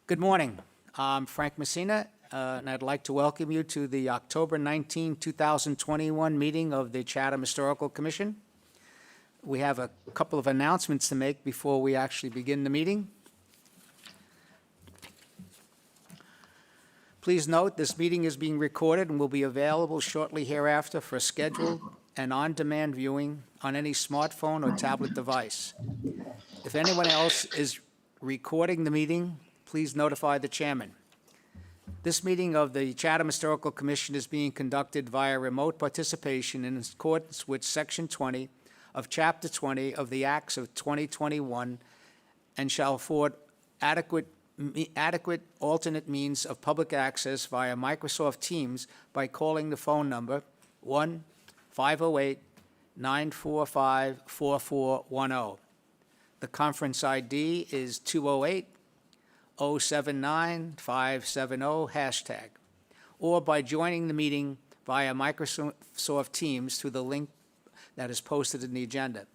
Good morning. I'm Frank Messina, and I'd like to welcome you to the October 19, 2021 meeting of the Chatham Historical Commission. We have a couple of announcements to make before we actually begin the meeting. Please note this meeting is being recorded and will be available shortly hereafter for scheduled and on-demand viewing on any smartphone or tablet device. If anyone else is recording the meeting, please notify the chairman. This meeting of the Chatham Historical Commission is being conducted via remote participation in accordance with Section 20 of Chapter 20 of the Acts of 2021 and shall afford adequate alternate means of public access via Microsoft Teams by calling the phone number 1-508-945-4410. The conference ID is 208-079-570#, or by joining the meeting via Microsoft Teams through the link that is posted in the agenda.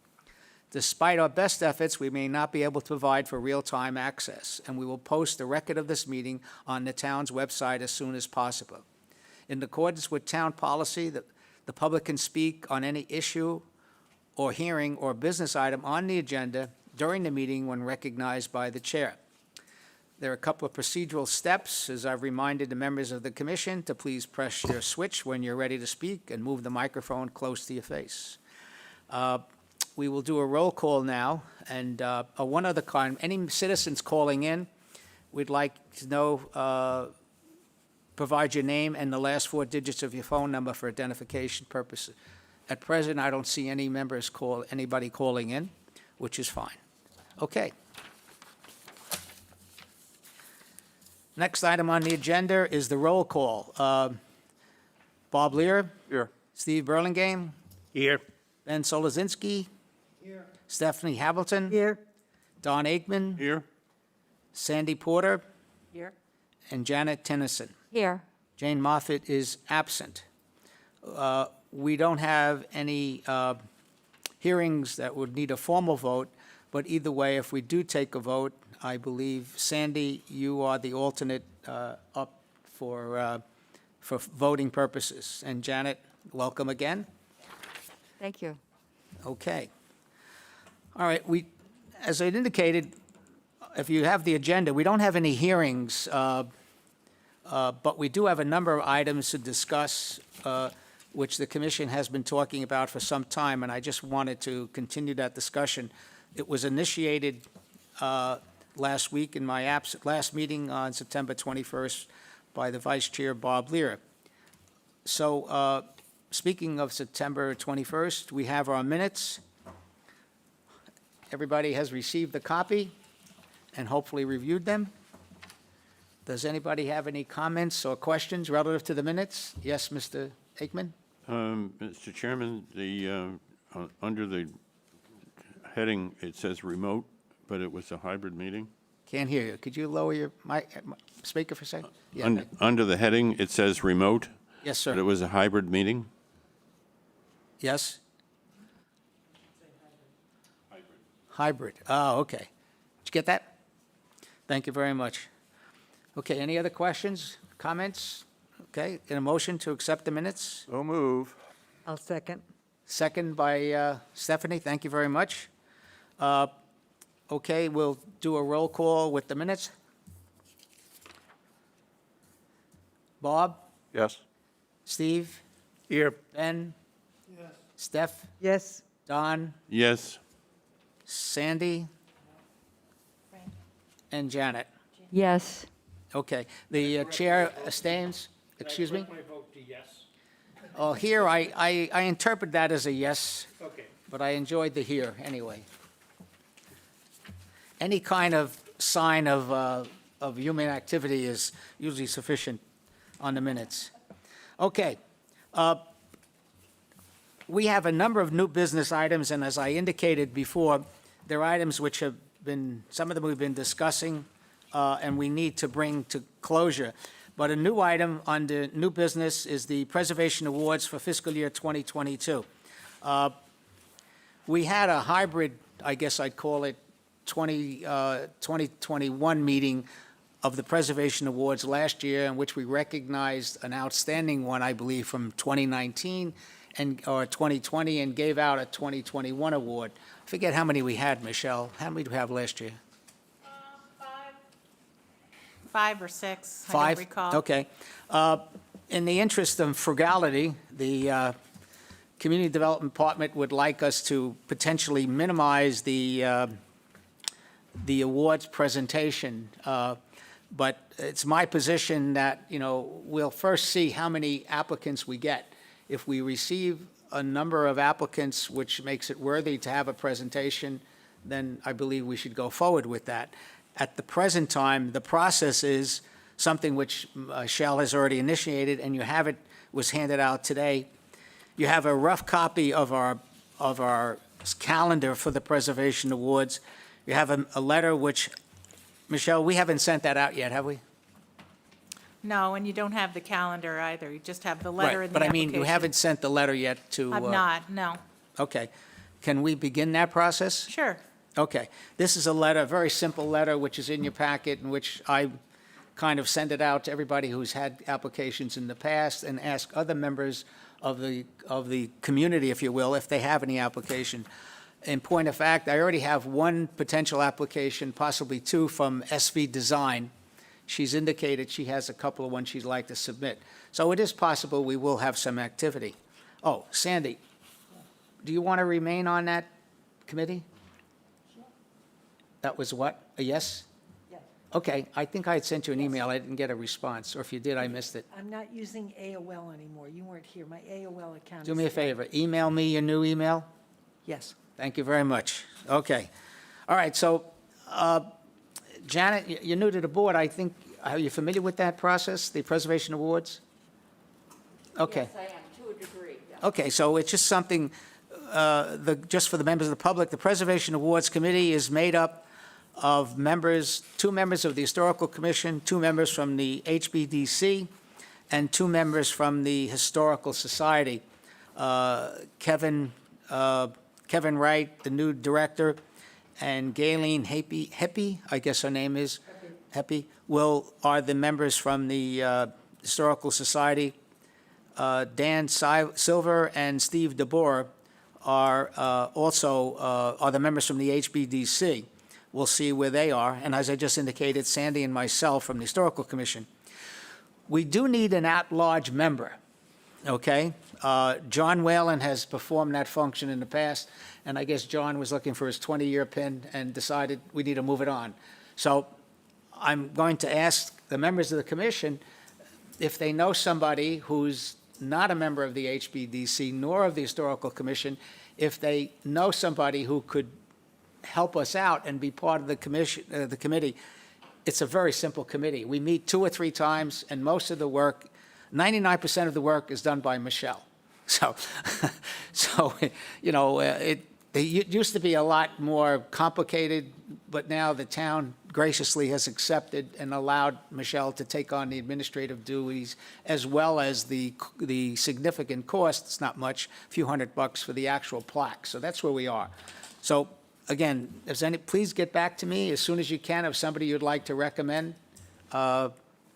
Despite our best efforts, we may not be able to provide for real-time access, and we will post the record of this meeting on the town's website as soon as possible. In accordance with town policy, the public can speak on any issue or hearing or business item on the agenda during the meeting when recognized by the chair. There are a couple of procedural steps, as I've reminded the members of the commission to please press your switch when you're ready to speak and move the microphone close to your face. We will do a roll call now, and one other kind, any citizens calling in, we'd like to know, provide your name and the last four digits of your phone number for identification purposes. At present, I don't see anybody calling in, which is fine. Okay. Next item on the agenda is the roll call. Bob Lear. Here. Steve Burlingame. Here. Ben Solozinski. Here. Stephanie Hamilton. Here. Don Aikman. Here. Sandy Porter. Here. And Janet Tennyson. Here. Jane Moffett is absent. We don't have any hearings that would need a formal vote, but either way, if we do take a vote, I believe, Sandy, you are the alternate up for voting purposes. And Janet, welcome again. Thank you. Okay. All right. As I indicated, if you have the agenda, we don't have any hearings, but we do have a number of items to discuss, which the commission has been talking about for some time, and I just wanted to continue that discussion. It was initiated last week in my last meeting on September 21st by the Vice Chair, Bob Lear. So speaking of September 21st, we have our minutes. Everybody has received a copy and hopefully reviewed them. Does anybody have any comments or questions relative to the minutes? Yes, Mr. Aikman? Mr. Chairman, under the heading, it says remote, but it was a hybrid meeting. Can't hear you. Could you lower your speaker for a second? Yeah. Under the heading, it says remote. Yes, sir. But it was a hybrid meeting. Yes? Hybrid. Oh, okay. Did you get that? Thank you very much. Okay, any other questions, comments? Okay, in a motion to accept the minutes? So move. I'll second. Second by Stephanie. Thank you very much. Okay, we'll do a roll call with the minutes. Bob? Yes. Steve? Here. Ben? Yes. Steph? Yes. Don? Yes. Sandy? And Janet? Yes. Okay, the chair abstains, excuse me? My vote to yes. Oh, here, I interpret that as a yes, Okay. but I enjoyed the here anyway. Any kind of sign of human activity is usually sufficient on the minutes. Okay. We have a number of new business items, and as I indicated before, there are items which have been, some of them we've been discussing, and we need to bring to closure. But a new item under new business is the Preservation Awards for fiscal year 2022. We had a hybrid, I guess I'd call it, 2021 meeting of the Preservation Awards last year, in which we recognized an outstanding one, I believe, from 2019 or 2020, and gave out a 2021 award. I forget how many we had, Michelle. How many do we have last year? Five or six, I Five? don't recall. Okay. In the interest of frugality, the Community Development Department would like us to potentially minimize the awards presentation. But it's my position that, we'll first see how many applicants we get. If we receive a number of applicants which makes it worthy to have a presentation, then I believe we should go forward with that. At the present time, the process is something which Shell has already initiated, and you have it, was handed out today. You have a rough copy of our calendar for the Preservation Awards. You have a letter which, Michelle, we haven't sent that out yet, have we? No, and you don't have the calendar either. You just have the letter Right, and the but I application. mean, you haven't sent the letter yet to... I've not, no. Okay. Can we begin that process? Sure. Okay. This is a letter, a very simple letter, which is in your packet, in which I kind of send it out to everybody who's had applications in the past and ask other members of the community, if you will, if they have any application. In point of fact, I already have one potential application, possibly two, from SV Design. She's indicated she has a couple of ones she'd like to submit. So it is possible we will have some activity. Oh, Sandy, do you want to remain on that committee? That was what? A yes? Yes. Okay, I think I had sent you an email. I didn't get a response, or if you did, I missed it. I'm not using AOL anymore. You weren't here. My AOL account is... Do me a favor, email me your new email. Yes. Thank you very much. Okay. All right, so, Janet, you're new to the board. I think, are you familiar with that process, the Preservation Awards? Okay. Yes, I am, to a degree. Okay, so it's just something, just for the members of the public, the Preservation Awards Committee is made up of members, 2 members of the Historical Commission, 2 members from the HBDC, and 2 members from the Historical Society. Kevin Wright, the new director, and Gayleen Heppy, I guess her name is, Heppy, are the members from the Historical Society. Dan Silver and Steve DeBoer are also the members from the HBDC. We'll see where they are. And as I just indicated, Sandy and myself from the Historical Commission. We do need an at-large member, okay? John Whalen has performed that function in the past, and I guess John was looking for his 20-year pin and decided we need to move it on. So I'm going to ask the members of the commission if they know somebody who's not a member of the HBDC nor of the Historical Commission, if they know somebody who could help us out and be part of the commission, the committee. It's a very simple committee. We meet 2 or 3 times, and most of the work, 99% of the work is done by Michelle. So, it used to be a lot more complicated, but now the town graciously has accepted and allowed Michelle to take on the administrative duties as well as the significant cost. It's not much, a few $100 for the actual plaque. So that's where we are. So again, please get back to me as soon as you can of somebody you'd like to recommend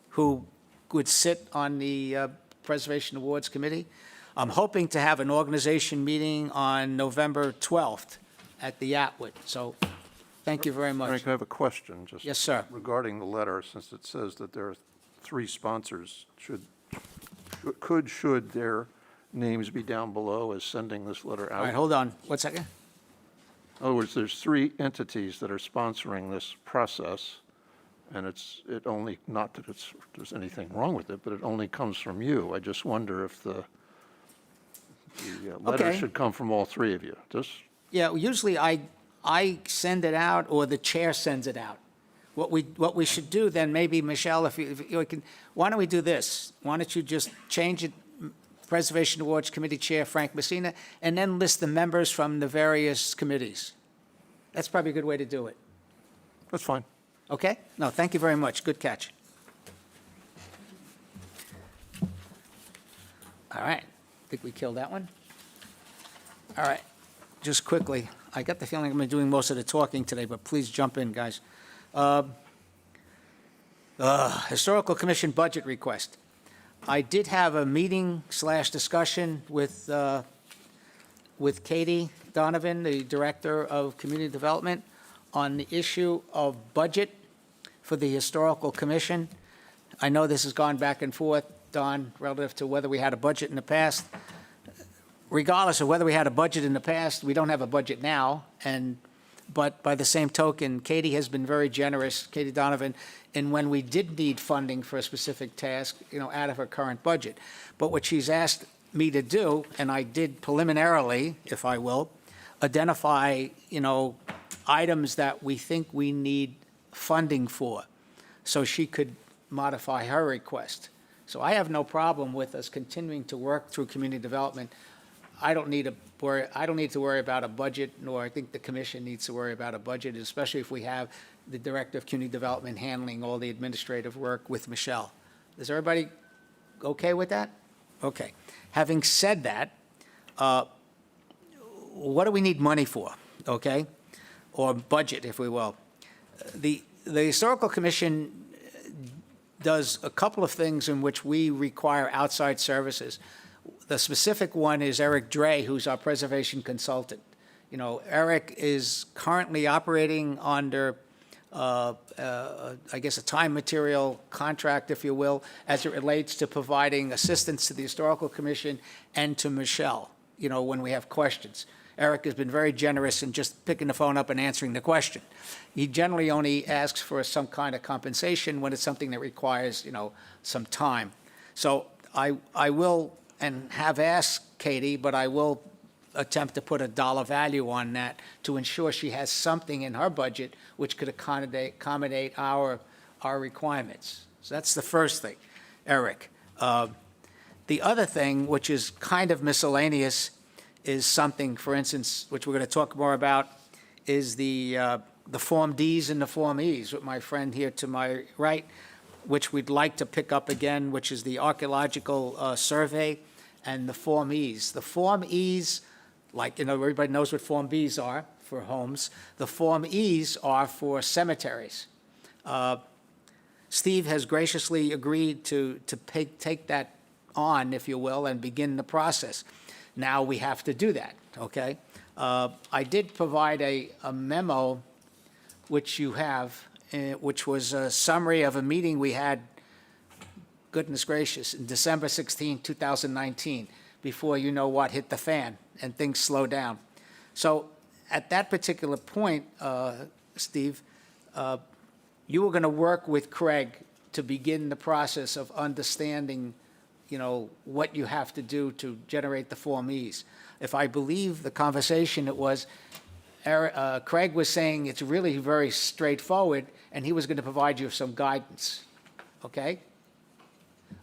who would sit on the Preservation Awards Committee. I'm hoping to have an organization meeting on November 12th at the Atwood. So thank you very much. Frank, I have a question. Just Yes, sir. regarding the letter, since it says that there are 3 sponsors. Should their names be down below as sending this letter out? All right, hold on. 1 second. In other words, there's 3 entities that are sponsoring this process, and it only, not that there's anything wrong with it, but it only comes from you. I just wonder if the letter Okay. should come from all 3 of you. Yeah, usually I send it out or the chair sends it out. What we should do then, maybe, Michelle, if you can, why don't we do this? Why don't you just change it, Preservation Awards Committee Chair Frank Messina, and then list the members from the various committees? That's probably a good way to do it. That's fine. Okay? No, thank you very much. Good catch. All right. Think we killed that one? All right. Just quickly, I got the feeling I'm doing most of the talking today, but please jump in, guys. Historical Commission budget request. I did have a meeting/discussion with Katie Donovan, the Director of Community Development, on the issue of budget for the Historical Commission. I know this has gone back and forth, Don, relative to whether we had a budget in the past. Regardless of whether we had a budget in the past, we don't have a budget now, but by the same token, Katie has been very generous, Katie Donovan, in when we did need funding for a specific task, out of her current budget. But what she's asked me to do, and I did preliminarily, if I will, identify, items that we think we need funding for, so she could modify her request. So I have no problem with us continuing to work through community development. I don't need to worry about a budget, nor I think the commission needs to worry about a budget, especially if we have the Director of Community Development handling all the administrative work with Michelle. Is everybody okay with that? Okay. Having said that, what do we need money for, okay? Or budget, if we will. The Historical Commission does a couple of things in which we require outside services. The specific one is Eric Dre, who's our preservation consultant. Eric is currently operating under, I guess, a time material contract, if you will, as it relates to providing assistance to the Historical Commission and to Michelle, when we have questions. Eric has been very generous in just picking the phone up and answering the question. He generally only asks for some kind of compensation when it's something that requires, some time. So I will, and have asked Katie, but I will attempt to put a dollar value on that to ensure she has something in her budget which could accommodate our requirements. So that's the first thing, Eric. The other thing, which is kind of miscellaneous, is something, for instance, which we're going to talk more about, is the Form Ds and the Form Es, with my friend here to my right, which we'd like to pick up again, which is the archaeological survey and the Form Es. The Form Es, like, everybody knows what Form Bs are for homes. The Form Es are for cemeteries. Steve has graciously agreed to take that on, if you will, and begin the process. Now we have to do that, okay? I did provide a memo, which you have, which was a summary of a meeting we had, goodness gracious, in December 16, 2019, before hit the fan and things slowed down. So at that particular point, Steve, you were going to work with Craig to begin the process of understanding what you have to do to generate the Form Es. If I believe the conversation, it was, Craig was saying it's really very straightforward, and he was going to provide you with some guidance, okay?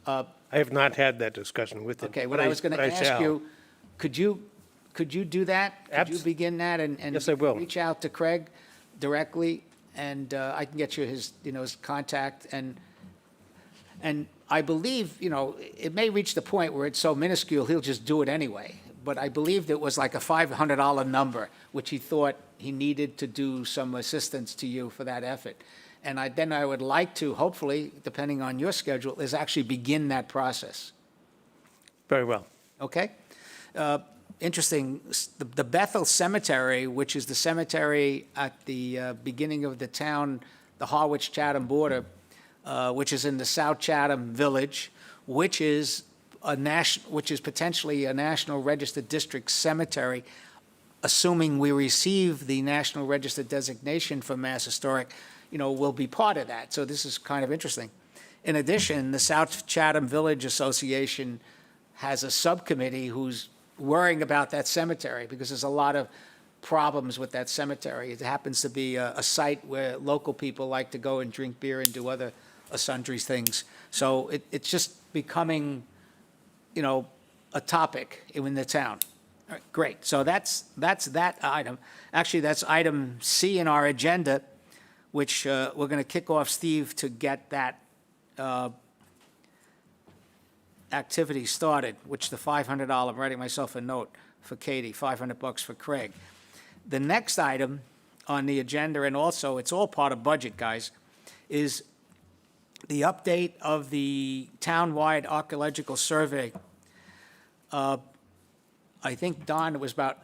I have not had that discussion with him. Okay, what but I was going to ask shall. you, could you do that? Could you begin that and Yes, I will. reach out to Craig directly, and I can get you his contact, and I believe, it may reach the point where it's so minuscule, he'll just do it anyway. But I believed it was like a $500 number, which he thought he needed to do some assistance to you for that effort. And then I would like to, hopefully, depending on your schedule, is actually begin that process. Very well. Okay? Interesting, the Bethel Cemetery, which is the cemetery at the beginning of the town, the Harwich-Chatham border, which is in the South Chatham Village, which is potentially a National Registered District cemetery, assuming we receive the National Register designation from Mass Historic, will be part of that. So this is kind of interesting. In addition, the South Chatham Village Association has a subcommittee who's worrying about that cemetery because there's a lot of problems with that cemetery. It happens to be a site where local people like to go and drink beer and do other sundry things. So it's just becoming, a topic in the town. All right, great. So that's that item. Actually, that's item C in our agenda, which we're going to kick off Steve to get that activity started, which the $500, I'm writing myself a note for Katie, $500 for Craig. The next item on the agenda, and also it's all part of budget, guys, is the update of the townwide archaeological survey. I think, Don, it was about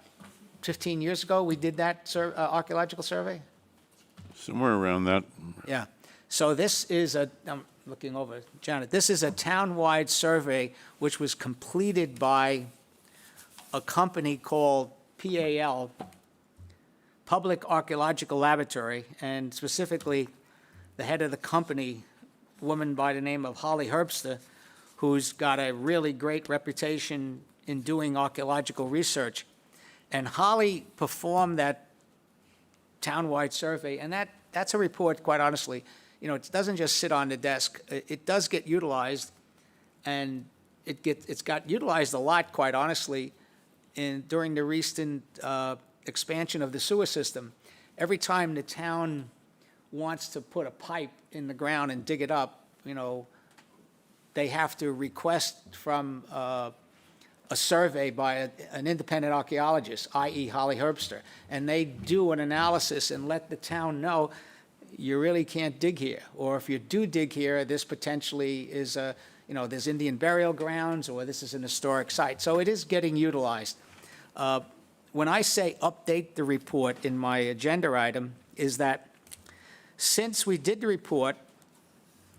15 years ago we did that archaeological survey? Somewhere around that. Yeah. So this is I'm looking over, Janet, this is a townwide survey which was completed by a company called PAL, Public Archaeological Laboratory, and specifically the head of the company, a woman by the name of Holly Herbster, who's got a really great reputation in doing archaeological research. And Holly performed that townwide survey, and that's a report, quite honestly. You know, it doesn't just sit on the desk. It does get utilized, and it's got utilized a lot, quite honestly, during the recent expansion of the sewer system. Every time the town wants to put a pipe in the ground and dig it up, you know, they have to request from a survey by an independent archaeologist, i.e. Holly Herbster, and they do an analysis and let the town know, you really can't dig here, or if you do dig here, this potentially is there's Indian burial grounds, or this is an historic site. So it is getting utilized. When I say update the report in my agenda item, is that since we did the report,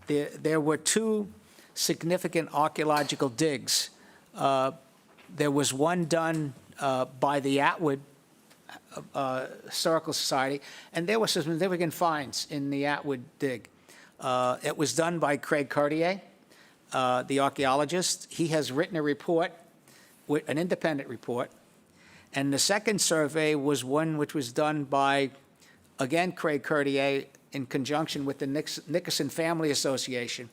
there were two significant archaeological digs. There was one done by the Atwood Historical Society, and there were some significant finds in the Atwood dig. It was done by Craig Cartier, the archaeologist. He has written a report, an independent report. And the second survey was one which was done by, again, Craig Cartier in conjunction with the Nickerson Family Association.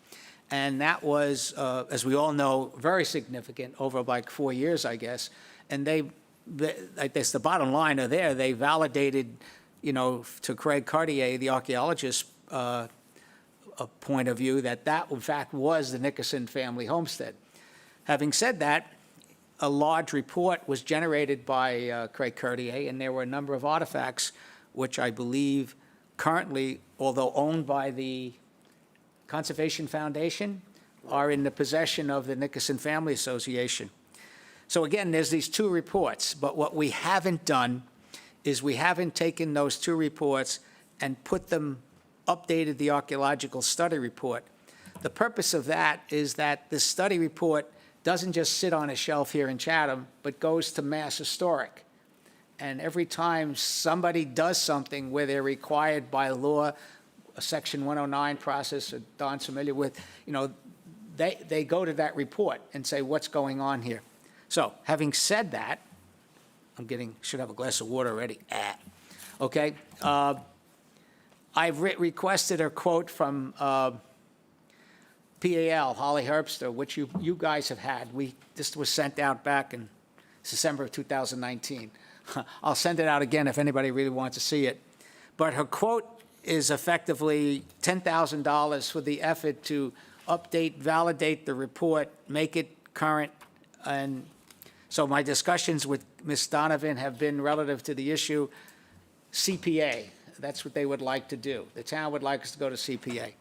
And that was, as we all know, very significant, over like 4 years, I guess. And I guess the bottom line are there, they validated, to Craig Cartier, the archaeologist, a point of view that in fact, was the Nickerson family homestead. Having said that, a large report was generated by Craig Cartier, and there were a number of artifacts which I believe currently, although owned by the Conservation Foundation, are in the possession of the Nickerson Family Association. So again, there's these two reports, but what we haven't done is we haven't taken those two reports and updated the archaeological study report. The purpose of that is that the study report doesn't just sit on a shelf here in Chatham, but goes to Mass Historic. And every time somebody does something where they're required by law, a Section 109 process that Don's familiar with, they go to that report and say, what's going on here? So, having said that, should have a glass of water already. Okay. I've requested a quote from PAL, Holly Herbster, which you guys have had. This was sent out back in December of 2019. I'll send it out again if anybody really wants to see it. But her quote is effectively $10,000 for the effort to update, validate the report, make it current. And so my discussions with Ms. Donovan have been relative to the issue CPA. That's what they would like to do. The town would like us to go to CPA.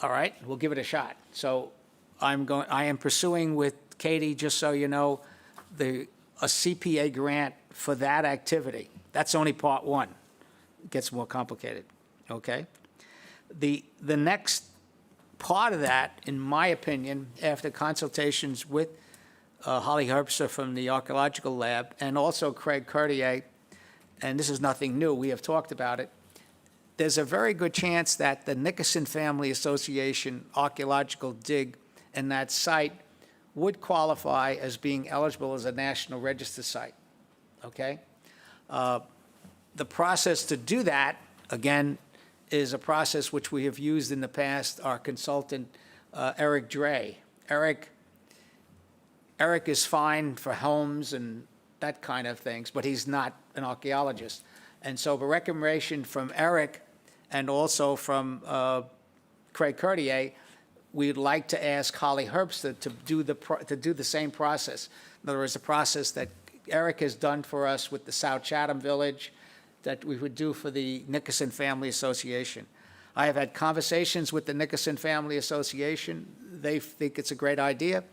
All right, we'll give it a shot. So I am pursuing with Katie, just so you know, a CPA grant for that activity. That's only part one. It gets more complicated, okay? The next part of that, in my opinion, after consultations with Holly Herbster from the Archaeological Lab and also Craig Cartier, and this is nothing new, we have talked about it, there's a very good chance that the Nickerson Family Association archaeological dig in that site would qualify as being eligible as a National Register site, okay? The process to do that, again, is a process which we have used in the past, our consultant, Eric Dre. Eric is fine for homes and that kind of things, but he's not an archaeologist. And so the recommendation from Eric and also from Craig Cartier, we'd like to ask Holly Herbster to do the same process. In other words, the process that Eric has done for us with the South Chatham Village, that we would do for the Nickerson Family Association. I have had conversations with the Nickerson Family Association. They think it's a great idea.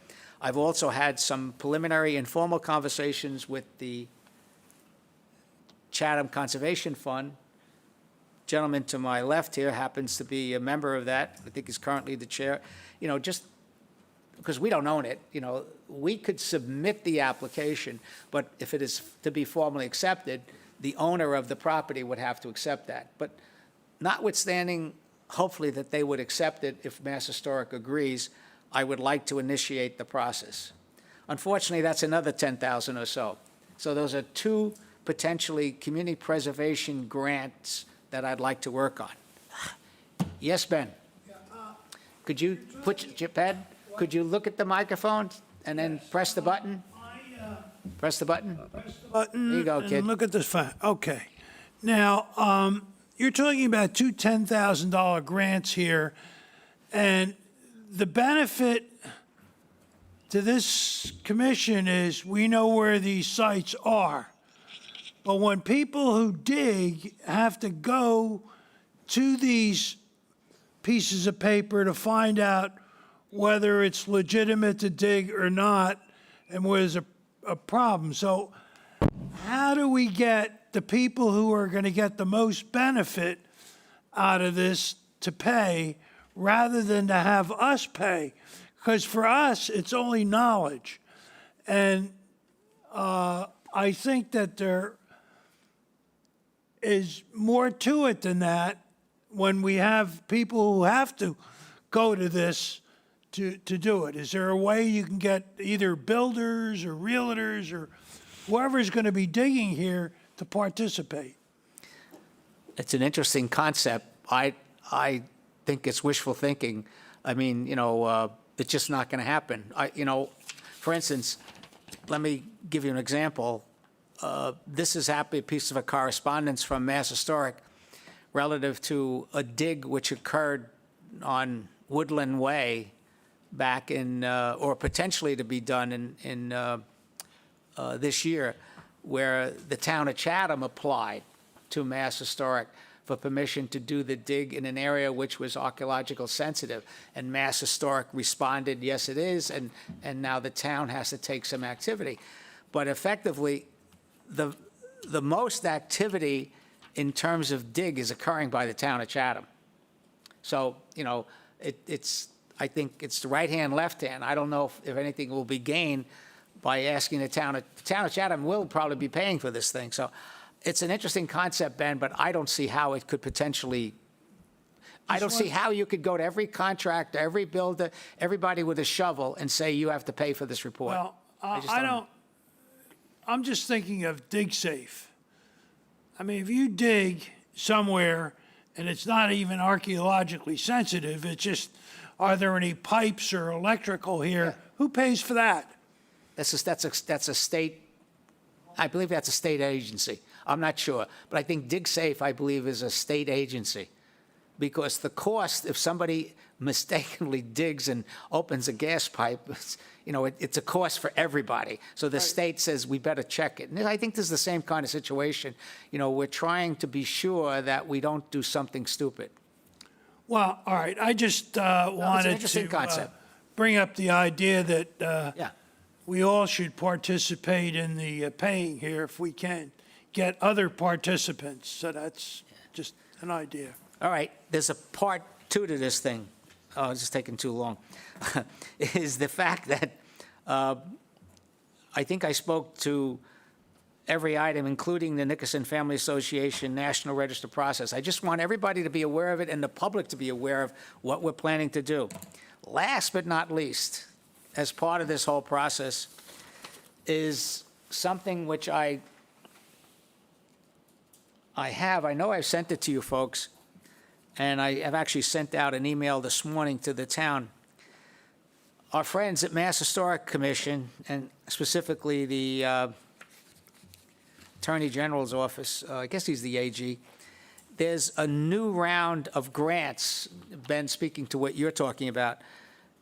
I've also had some preliminary informal conversations with the Chatham Conservation Fund. Gentleman to my left here happens to be a member of that. I think he's currently the chair. You know, just because we don't own it, you know, we could submit the application, but if it is to be formally accepted, the owner of the property would have to accept that. But notwithstanding, hopefully, that they would accept it if Mass Historic agrees, I would like to initiate the process. Unfortunately, that's another 10,000 or so. So those are two potentially community preservation grants that I'd like to work on. Yes, Ben? Could you Ben, could you look at the microphone and then press the button? Press the button? Button. There you go, kid. And look at this file. Okay. Now, you're talking about two $10,000 grants here, and the benefit to this commission is we know where these sites are. But when people who dig have to go to these pieces of paper to find out whether it's legitimate to dig or not, and where there's a problem. So how do we get the people who are going to get the most benefit out of this to pay rather than to have us pay? Because for us, it's only knowledge. And I think that there is more to it than that when we have people who have to go to this to do it. Is there a way you can get either builders or realtors or whoever's going to be digging here to participate? It's an interesting concept. I think it's wishful thinking. I mean, you know, it's just not going to happen. You know, for instance, let me give you an example. This is a piece of a correspondence from Mass Historic relative to a dig which occurred on Woodland Way back in, or potentially to be done in this year, where the town of Chatham applied to Mass Historic for permission to do the dig in an area which was archaeological sensitive. And Mass Historic responded, yes, it is, and now the town has to take some activity. But effectively, the most activity in terms of dig is occurring by the town of Chatham. So, you know, I think it's the right hand, left hand. I don't know if anything will be gained by asking the town of Chatham will probably be paying for this thing. So it's an interesting concept, Ben, but I don't see how it could potentially, I don't see how you could go to every contractor, every builder, everybody with a shovel and say you have to pay for this report. Well, just I don't, I'm just thinking of dig safe. I mean, if you dig somewhere and it's not even archaeologically sensitive, it's just, are there any pipes or electrical here? Who pays for that? That's a state, I believe that's a state agency. I'm not sure. But I think DigSafe, I believe, is a state agency. Because the cost, if somebody mistakenly digs and opens a gas pipe, you know, it's a cost for everybody. So the state says, we better check it. And I think this is the same kind of situation. You know, we're trying to be sure that we don't do something stupid. Well, all right, I just wanted interesting to concept. bring up the idea that Yeah. we all should participate in the paying here if we can get other participants. So that's just an idea. All right, there's a part two to this thing. Oh, it's just taking too long. Is the fact that I think I spoke to every item, including the Nickerson Family Association National Register process. I just want everybody to be aware of it and the public to be aware of what we're planning to do. Last but not least, as part of this whole process, is something which I know I've sent it to you folks, and I have actually sent out an email this morning to the town. Our friends at Mass Historic Commission, and specifically the Attorney General's office, I guess he's the AG, there's a new round of grants, Ben, speaking to what you're talking about,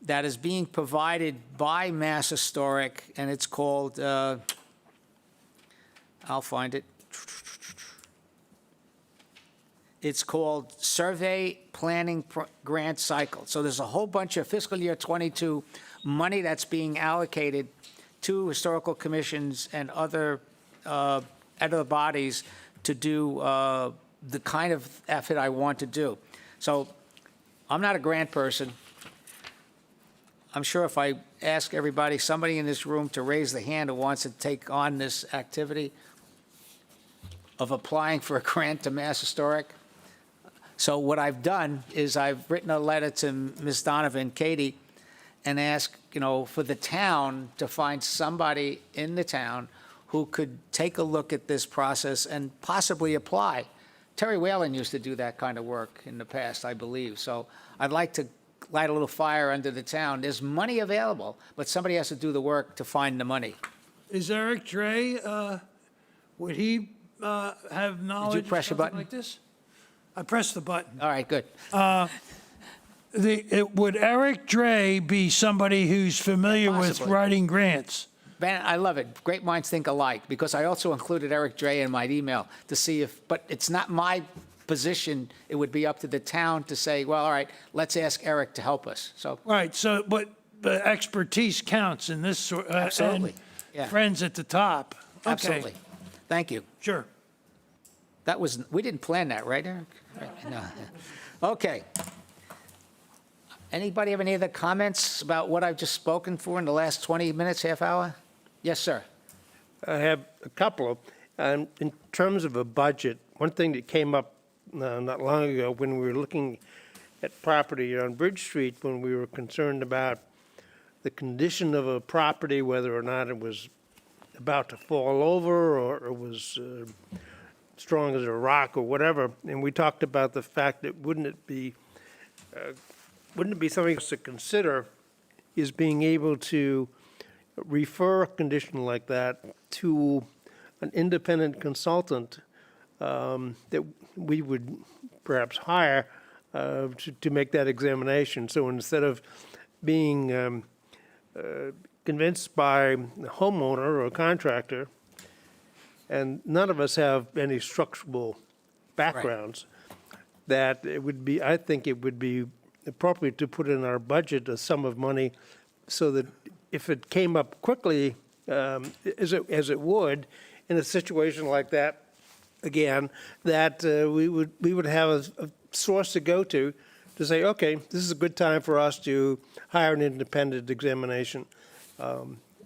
that is being provided by Mass Historic, and it's called, I'll find it. It's called Survey Planning Grant Cycle. So there's a whole bunch of fiscal year '22 money that's being allocated to historical commissions and other bodies to do the kind of effort I want to do. So I'm not a grant person. I'm sure if I ask everybody, somebody in this room to raise the hand who wants to take on this activity of applying for a grant to Mass Historic. So what I've done is I've written a letter to Ms. Donovan, Katie, and asked, for the town to find somebody in the town who could take a look at this process and possibly apply. Terry Whalen used to do that kind of work in the past, I believe. So I'd like to light a little fire under the town. There's money available, but somebody has to do the work to find the money. Is Eric Dre, would he have knowledge of press your something button? like this? I pressed the button. All right, good. Would Eric Dre be somebody who's familiar with Possibly. writing grants? Ben, I love it. Great minds think alike, because I also included Eric Dre in my email to see if, but it's not my position. It would be up to the town to say, well, all right, let's ask Eric to help us. So, Right, so, but the expertise counts in this sort, Absolutely, and yeah. friends at the top. Okay, absolutely. Thank you. sure. That was, we didn't plan that, right, Eric? Right, no. Okay. Anybody have any other comments about what I've just spoken for in the last 20 minutes, half hour? Yes, sir. I have a couple of, in terms of a budget, one thing that came up not long ago when we were looking at property on Bridge Street, when we were concerned about the condition of a property, whether or not it was about to fall over or it was strong as a rock or whatever, and we talked about the fact that wouldn't it be something to consider is being able to refer a condition like that to an independent consultant that we would perhaps hire to make that examination. So instead of being convinced by a homeowner or a contractor, and none of us have any structural backgrounds, that it would be, I think it would be appropriate to put in our budget a sum of money so that if it came up quickly, as it would, in a situation like that, again, that we would have a source to go to say, okay, this is a good time for us to hire an independent examination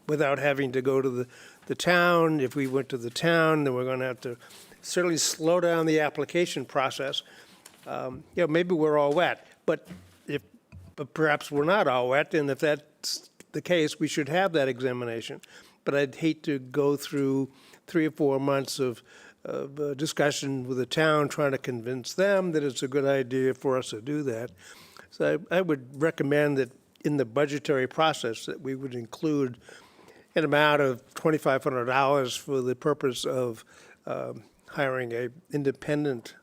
without having to go to the town. If we went to the town, then we're going to have to certainly slow down the application process. Maybe we're all wet, but perhaps we're not all wet, and if that's the case, we should have that examination. But I'd hate to go through 3 or 4 months of discussion with the town, trying to convince them that it's a good idea for us to do that. So I would recommend that in the budgetary process that we would include an amount of $2,500 for the purpose of hiring an independent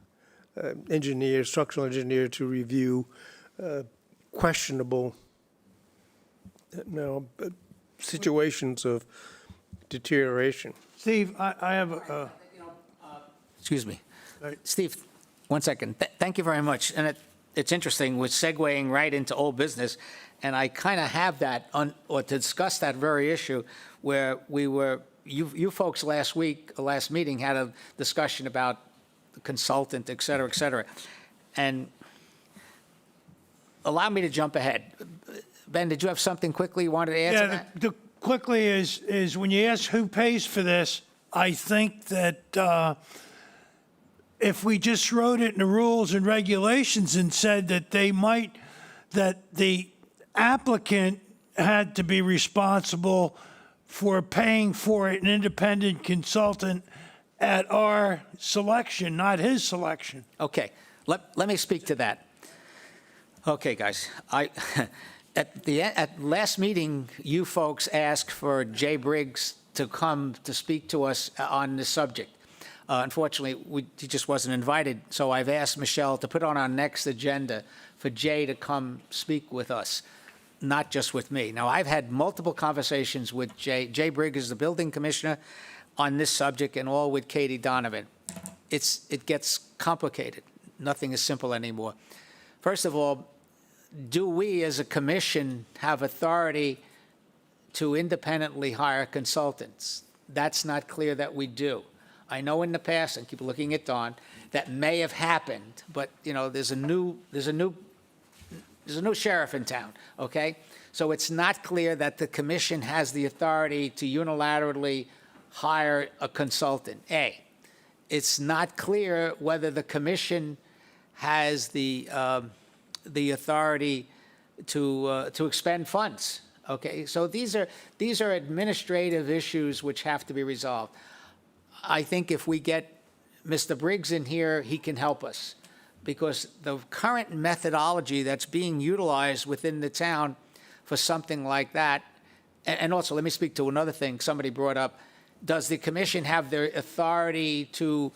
engineer, structural engineer, to review questionable situations of deterioration. Steve, I have a, Excuse me. Right. Steve, one second. Thank you very much. And it's interesting, we're segueing right into old business, and I kind of have that, or to discuss that very issue, where we were, you folks last meeting had a discussion about the consultant, et cetera, et cetera. And allow me to jump ahead. Ben, did you have something quickly you wanted to add to that? the quickly is when you ask who pays for this, I think that if we just wrote it in the rules and regulations and said that that the applicant had to be responsible for paying for it, an independent consultant at our selection, not his selection. Okay, let me speak to that. Okay, guys, at last meeting, you folks asked for Jay Briggs to come to speak to us on this subject. Unfortunately, he just wasn't invited, so I've asked Michelle to put on our next agenda for Jay to come speak with us, not just with me. Now, I've had multiple conversations with Jay. Jay Briggs is the building commissioner on this subject, and all with Katie Donovan. It gets complicated. nothing is simple anymore. First of all, do we as a commission have authority to independently hire consultants? That's not clear that we do. I know in the past, and keep looking at Don, that may have happened, but, you know, there's a new sheriff in town, okay? So it's not clear that the commission has the authority to unilaterally hire a consultant, A. It's not clear whether the commission has the authority to expend funds, okay? So these are administrative issues which have to be resolved. I think if we get Mr. Briggs in here, he can help us, because the current methodology that's being utilized within the town for something like that, and also, let me speak to another thing somebody brought up. Does the commission have the authority to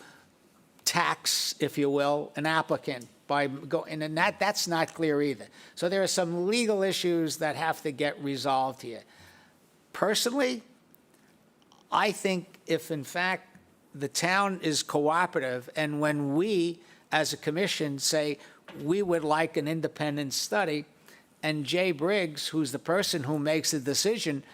tax, if you will, an applicant by going, and that's not clear either. So there are some legal issues that have to get resolved here. Personally, I think if in fact the town is cooperative, and when we, as a commission, say we would like an independent study, and Jay Briggs, who's the person who makes the decision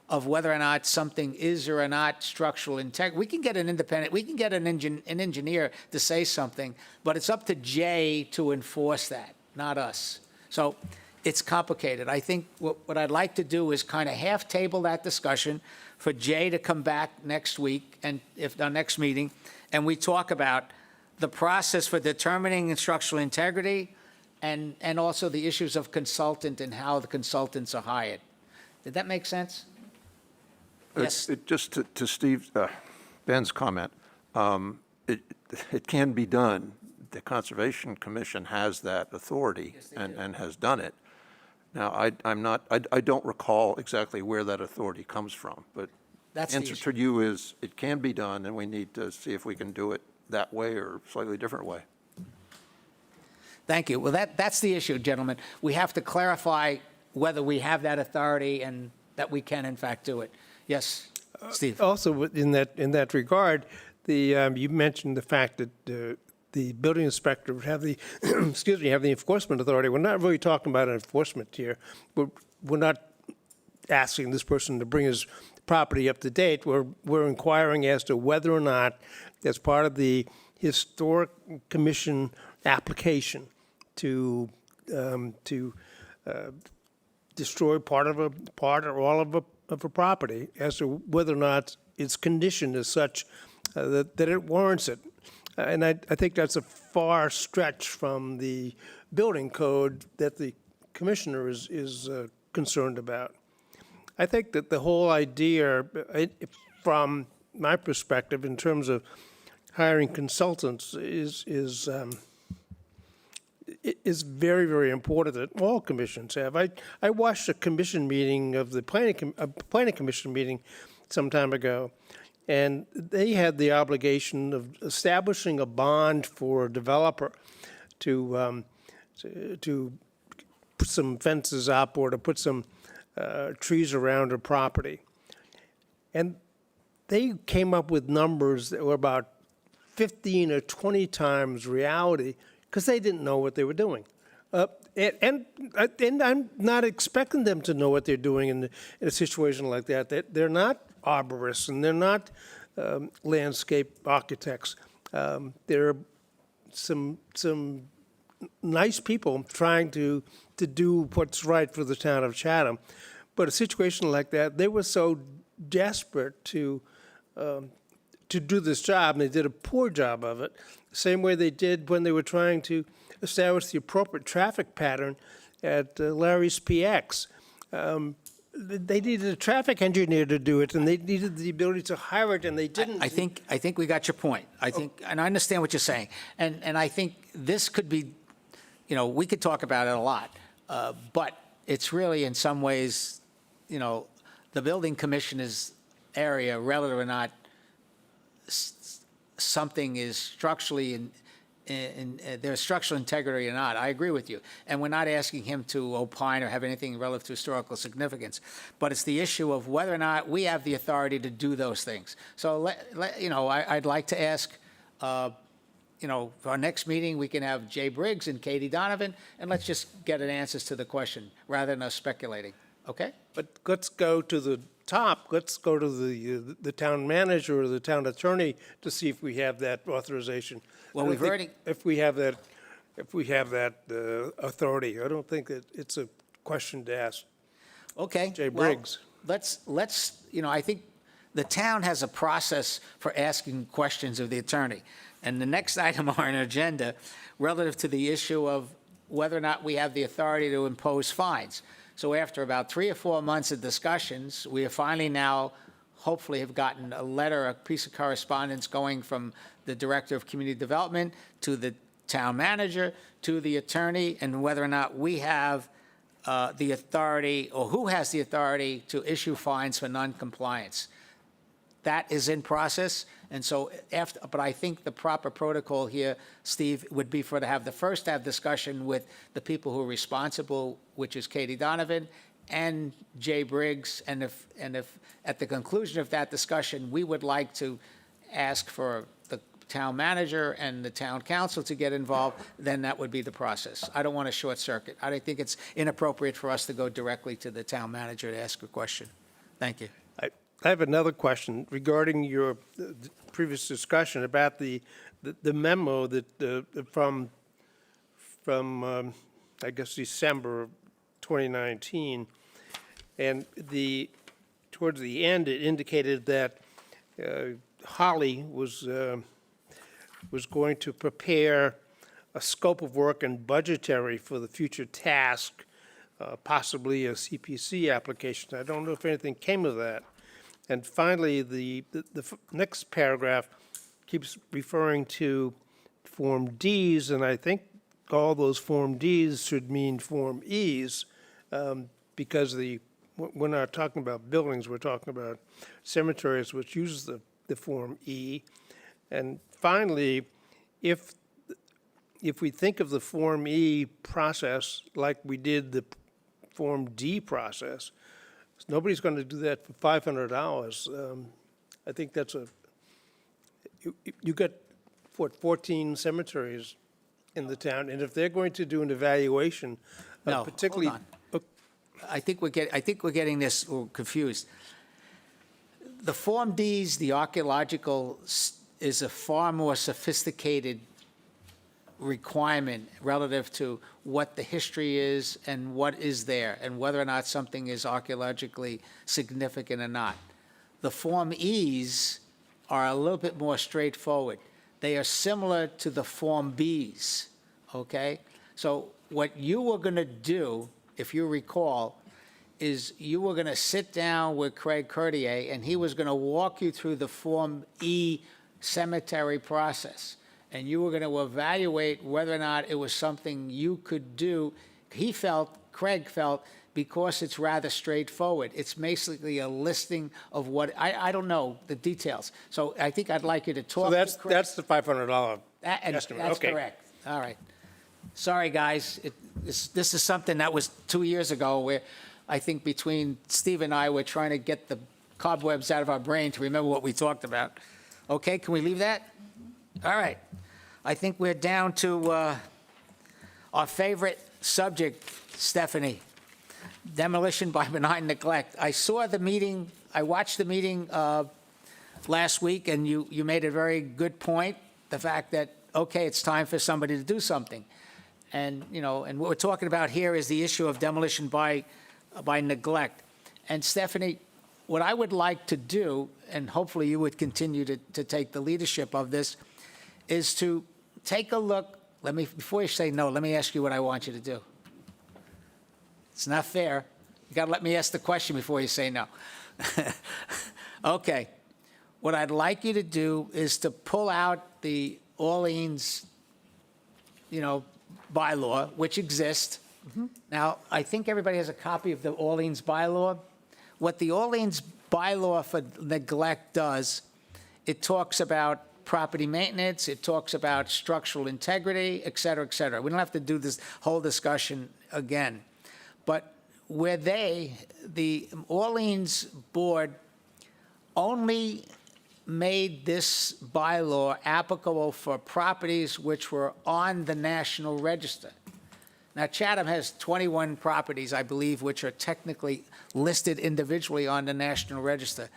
of whether or not something is or not structural integrity, we can get an independent, we can get an engineer to say something, but it's up to Jay to enforce that, not us. So it's complicated. I think what I'd like to do is kind of half-table that discussion for Jay to come back next week, and if our next meeting, and we talk about the process for determining instructional integrity and also the issues of consultant and how the consultants are hired. Did that make sense? Yes. Just to Steve, Ben's comment, it can be done. The Conservation Commission has that authority and has done it. Now, I don't recall exactly where that authority comes from, but That's the the answer issue. to you is it can be done, and we need to see if we can do it that way or slightly different way. Thank you. Well, that's the issue, gentlemen. We have to clarify whether we have that authority and that we can in fact do it. Yes, Steve? Also, in that regard, you mentioned the fact that the building inspector would have the, excuse me, have the enforcement authority. We're not really talking about enforcement here. We're not asking this person to bring his property up to date. We're inquiring as to whether or not, as part of the Historic Commission application to destroy part or all of a property, as to whether or not its condition is such that it warrants it. And I think that's a far stretch from the building code that the commissioner is concerned about. I think that the whole idea, from my perspective, in terms of hiring consultants, is very, very important that all commissions have. I watched a commission meeting of the planning commission meeting some time ago, and they had the obligation of establishing a bond for a developer to put some fences up or to put some trees around a property. And they came up with numbers that were about 15 or 20 times reality, because they didn't know what they were doing. And I'm not expecting them to know what they're doing in a situation like that. They're not arborists, and they're not landscape architects. They're some nice people trying to do what's right for the town of Chatham. But a situation like that, they were so desperate to do this job, and they did a poor job of it, the same way they did when they were trying to establish the appropriate traffic pattern at Larry's PX. They needed a traffic engineer to do it, and they needed the ability to hire it, and they didn't. I think we got your point. I think, and I understand what you're saying. And I think this could be, we could talk about it a lot, but it's really in some ways, the building commissioner's area, whether or not something is structurally there's structural integrity or not. I agree with you. And we're not asking him to opine or have anything relative to historical significance. But it's the issue of whether or not we have the authority to do those things. So, I'd like to ask for our next meeting, we can have Jay Briggs and Katie Donovan, and let's just get an answers to the question, rather than us speculating, okay? But let's go to the top, let's go to the town manager or the town attorney to see if we have that authorization. Well, I don't we've think already- If we have that authority, I don't think that it's a question to ask. Okay. Jay well, Briggs. Let's, I think the town has a process for asking questions of the attorney. And the next item on our agenda, relative to the issue of whether or not we have the authority to impose fines. So after about 3 or 4 months of discussions, we have finally now, hopefully have gotten a letter, a piece of correspondence going from the Director of Community Development to the town manager, to the attorney, and whether or not we have the authority, or who has the authority to issue fines for noncompliance. That is in process, and so but I think the proper protocol here, Steve, would be to have discussion with the people who are responsible, which is Katie Donovan and Jay Briggs, and if at the conclusion of that discussion, we would like to ask for the town manager and the town council to get involved, then that would be the process. I don't want to short circuit. I don't think it's inappropriate for us to go directly to the town manager to ask a question. Thank you. I have another question regarding your previous discussion about the memo that from I guess December of 2019, and towards the end it indicated that Holly was going to prepare a scope of work and budgetary for the future task, possibly a CPC application. I don't know if anything came of that. And finally, the next paragraph keeps referring to Form Ds, and I think all those Form Ds should mean Form Es, because we're not talking about buildings, we're talking about cemeteries, which uses the Form E. And finally, if we think of the Form E process like we did the Form D process, nobody's going to do that for $500. I think that's you got, 14 cemeteries in the town, and if they're going to do an evaluation, No, particularly. hold on. I think we're getting this confused. The Form Ds, the archaeological, is a far more sophisticated requirement relative to what the history is and what is there, and whether or not something is archaeologically significant or not. The Form Es are a little bit more straightforward. They are similar to the Form Bs, okay? So what you were going to do, if you recall, is you were going to sit down with Craig Courtier, and he was going to walk you through the Form E cemetery process. And you were going to evaluate whether or not it was something you could do. Craig felt, because it's rather straightforward. It's basically a listing of what, I don't know the details. So I think I'd like you to talk So to Craig. that's the $500 And estimate. that's Okay. correct. All right. Sorry, guys. This is something that was 2 years ago, where I think between Steve and I, we're trying to get the cobwebs out of our brain to remember what we talked about. Okay, can we leave that? All right. I think we're down to our favorite subject, Stephanie, demolition by benign neglect. I saw the meeting, I watched the meeting last week, and you made a very good point, the fact that, okay, it's time for somebody to do something. And, and what we're talking about here is the issue of demolition by neglect. And Stephanie, what I would like to do, and hopefully you would continue to take the leadership of this, is to take a look. Before you say no, let me ask you what I want you to do. It's not fair. You got to let me ask the question before you say no. Okay. What I'd like you to do is to pull out the Orleans, bylaw, which exists. Now, I think everybody has a copy of the Orleans bylaw. What the Orleans bylaw for neglect does, it talks about property maintenance, it talks about structural integrity, et cetera, et cetera. We don't have to do this whole discussion again. But where the Orleans board only made this bylaw applicable for properties which were on the National Register. Now, Chatham has 21 properties, I believe, which are technically listed individually on the National Register.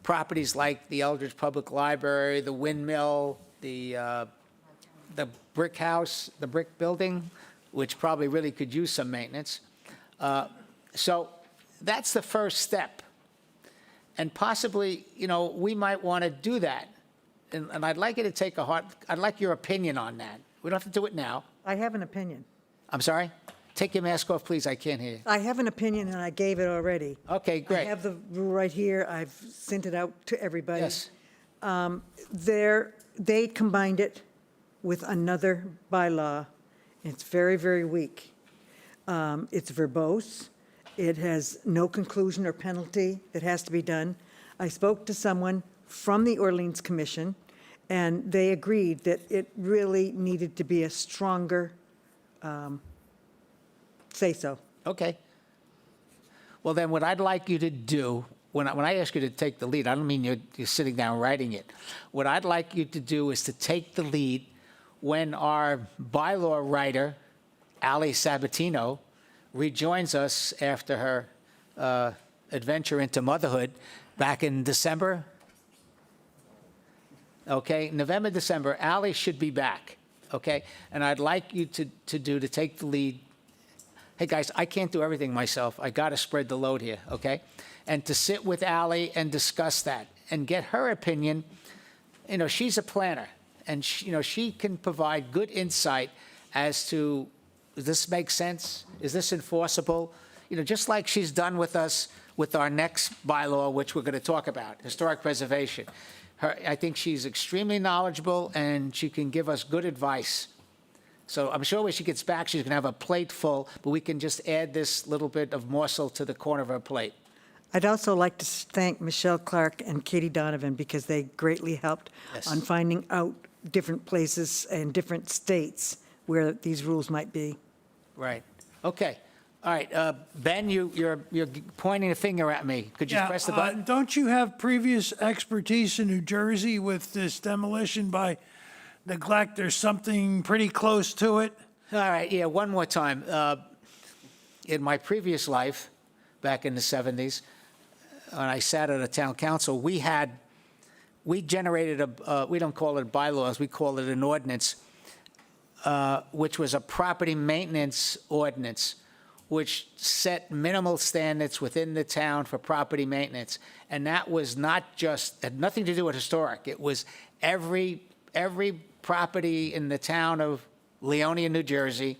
Properties like the Eldridge Public Library, the windmill, the brick house, the brick building, which probably really could use some maintenance. So that's the first step. And possibly, we might want to do that. And I'd like you to take I'd like your opinion on that. We don't have to do it now. I have an opinion. I'm sorry? Take your mask off, please. I can't hear you. I have an opinion, and I gave it already. Okay, I great. have the rule right here. I've sent it out to everybody. Yes. They combined it with another bylaw. It's very, very weak. It's verbose. It has no conclusion or penalty that has to be done. I spoke to someone from the Orleans Commission, and they agreed that it really needed to be a stronger say-so. Okay. Well, then what I'd like you to do, when I ask you to take the lead, I don't mean you're sitting down writing it. What I'd like you to do is to take the lead when our bylaw writer, Ali Sabatino, rejoins us after her adventure into motherhood back in December. Okay, November, December, Ali should be back, okay? And I'd like you to take the lead. Hey, guys, I can't do everything myself. I got to spread the load here, okay? And to sit with Ali and discuss that and get her opinion. She's a planner, and she can provide good insight as to, does this make sense? Is this enforceable? Just like she's done with us with our next bylaw, which we're going to talk about, historic preservation. I think she's extremely knowledgeable, and she can give us good advice. So I'm sure when she gets back, she's going to have a plate full, but we can just add this little bit of morsel to the corner of her plate. I'd also like to thank Michelle Clark and Katie Donovan because they greatly helped Yes. on finding out different places and different states where these rules might be. Right. Okay. All right. Ben, you're pointing a finger at me. Could you press the button? Don't you have previous expertise in New Jersey with this demolition by neglect? There's something pretty close to it. All right. Yeah. One more time. In my previous life, back in the 70s, when I sat at a town council, we generated we don't call it bylaws, we call it an ordinance, which was a property maintenance ordinance, which set minimal standards within the town for property maintenance. And that was had nothing to do with historic. It was every property in the town of Leonia, New Jersey,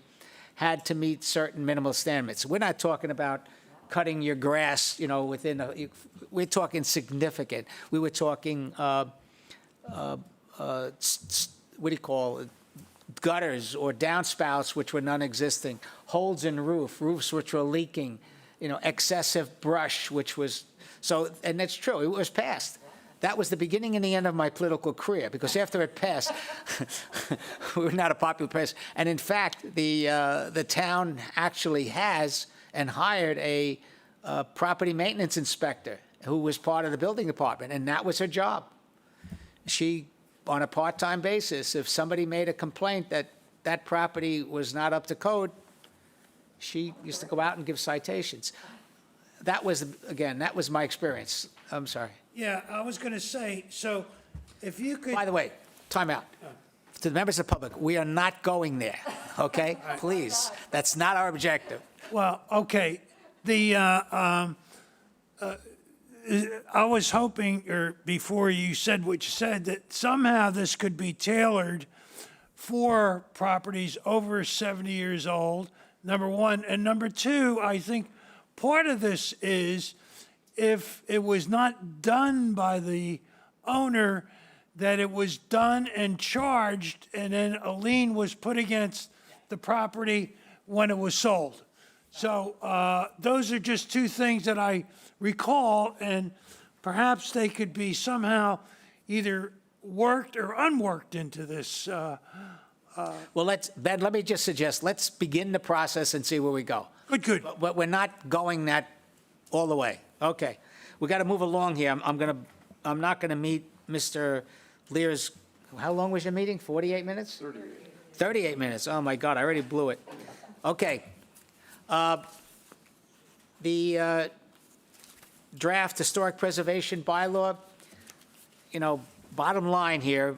had to meet certain minimal standards. We're not talking about cutting your grass, we're talking significant. We were talking, what do you call it? Gutters or downspouts which were non-existing, holes in roofs which were leaking, excessive brush, which was, and that's true, it was passed. That was the beginning and the end of my political career, because after it passed, we were not a popular place. And in fact, the town actually has and hired a property maintenance inspector who was part of the building department, and that was her job. She, on a part-time basis, if somebody made a complaint that that property was not up to code, she used to go out and give citations. That was my experience. I'm sorry. Yeah, I was going to say, so if you could. By the way, time out. To the members of the public, we are not going there, okay? Please, that's not our objective. Well, okay, I was hoping, or before you said what you said, that somehow this could be tailored for properties over 70 years old, number one. And number two, I think part of this is if it was not done by the owner, that it was done and charged, and then a lien was put against the property when it was sold. So those are just two things that I recall, and perhaps they could be somehow either worked or unworked into this. Well, Ben, let me just suggest, let's begin the process and see where we go. Good. But we're not going that all the way. Okay. We got to move along here. I'm not going to meet Mr. Lear's, how long was your meeting? 48 minutes? 38. 38 minutes. Oh, my God, I already blew it. Okay. The draft historic preservation bylaw, bottom line here,